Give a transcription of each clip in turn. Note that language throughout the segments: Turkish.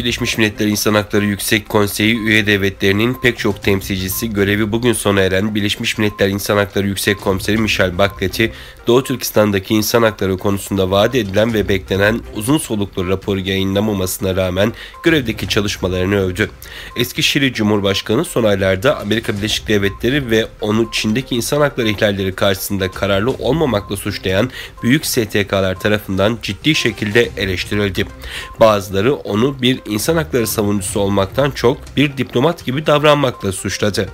Birleşmiş Milletler İnsan Hakları Yüksek Konseyi üye devletlerinin pek çok temsilcisi görevi bugün sona eren Birleşmiş Milletler İnsan Hakları Yüksek Komiseri Michelle Bachelet'i Doğu Türkistan'daki insan hakları konusunda vaat edilen ve beklenen uzun soluklu raporu yayınlamamasına rağmen görevdeki çalışmalarını övdü. Eski Şili Cumhurbaşkanı son aylarda Amerika Birleşik Devletleri ve onu Çin'deki insan hakları ihlalleri karşısında kararlı olmamakla suçlayan büyük STK'lar tarafından ciddi şekilde eleştirildi. Bazıları onu bir insan hakları savunucusu olmaktan çok bir diplomat gibi davranmakla suçladı.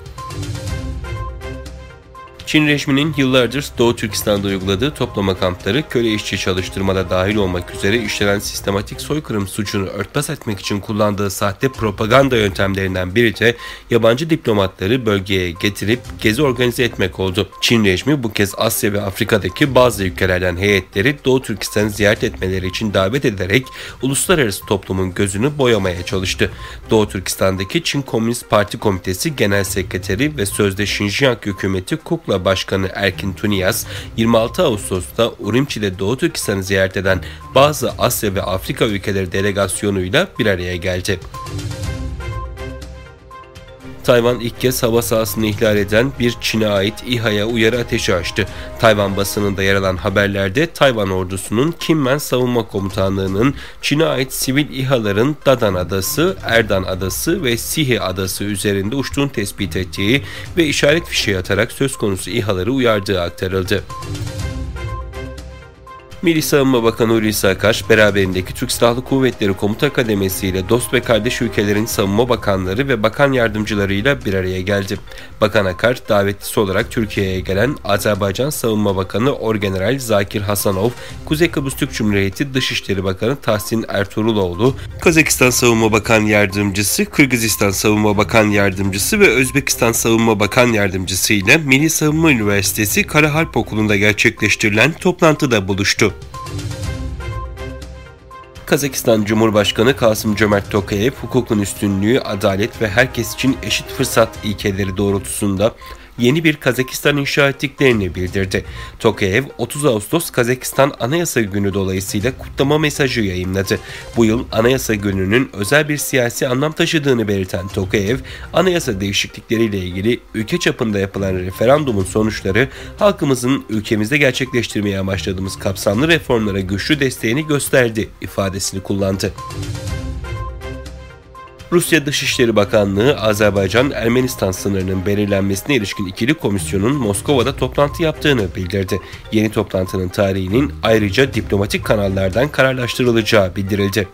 Çin rejiminin yıllardır Doğu Türkistan'da uyguladığı toplama kampları, köle işçi çalıştırmada dahil olmak üzere işlenen sistematik soykırım suçunu örtbas etmek için kullandığı sahte propaganda yöntemlerinden biri de yabancı diplomatları bölgeye getirip gezi organize etmek oldu. Çin rejimi bu kez Asya ve Afrika'daki bazı ülkelerden heyetleri Doğu Türkistan'ı ziyaret etmeleri için davet ederek uluslararası toplumun gözünü boyamaya çalıştı. Doğu Türkistan'daki Çin Komünist Parti Komitesi Genel Sekreteri ve sözde Şinjiang hükümeti Kukla Başkanı Erkin Tuniyaz, 26 Ağustos'ta Urumçi'de Doğu Türkistan'ı ziyaret eden bazı Asya ve Afrika ülkeleri delegasyonuyla bir araya geldi. Tayvan ilk kez hava sahasını ihlal eden bir Çin'e ait İHA'ya uyarı ateşi açtı. Tayvan basınında yer alan haberlerde Tayvan ordusunun Kinmen Savunma Komutanlığı'nın Çin'e ait sivil İHA'ların Dadan Adası, Erdan Adası ve Sihe Adası üzerinde uçtuğunu tespit ettiği ve işaret fişeği atarak söz konusu İHA'ları uyardığı aktarıldı. Milli Savunma Bakanı Hulusi Akar, beraberindeki Türk Silahlı Kuvvetleri Komuta Kademesi ile dost ve kardeş ülkelerin savunma bakanları ve bakan yardımcılarıyla bir araya geldi. Bakan Akar, davetlisi olarak Türkiye'ye gelen Azerbaycan Savunma Bakanı Orgeneral Zakir Hasanov, Kuzey Kıbrıs Türk Cumhuriyeti Dışişleri Bakanı Tahsin Ertuğruloğlu, Kazakistan Savunma Bakan Yardımcısı, Kırgızistan Savunma Bakan Yardımcısı ve Özbekistan Savunma Bakan Yardımcısı ile Milli Savunma Üniversitesi Kara Harp Okulu'nda gerçekleştirilen toplantıda buluştu. Kazakistan Cumhurbaşkanı Kasım-Cömert Tokayev, hukukun üstünlüğü, adalet ve herkes için eşit fırsat ilkeleri doğrultusunda yeni bir Kazakistan inşa ettiklerini bildirdi. Tokayev, 30 Ağustos Kazakistan Anayasa Günü dolayısıyla kutlama mesajı yayımladı. Bu yıl Anayasa Günü'nün özel bir siyasi anlam taşıdığını belirten Tokayev, anayasa değişiklikleriyle ilgili ülke çapında yapılan referandumun sonuçları, halkımızın ülkemizde gerçekleştirmeye amaçladığımız kapsamlı reformlara güçlü desteğini gösterdi ifadesini kullandı. Rusya Dışişleri Bakanlığı, Azerbaycan-Ermenistan sınırının belirlenmesine ilişkin ikili komisyonun Moskova'da toplantı yaptığını bildirdi. Yeni toplantının tarihinin ayrıca diplomatik kanallardan kararlaştırılacağı bildirildi.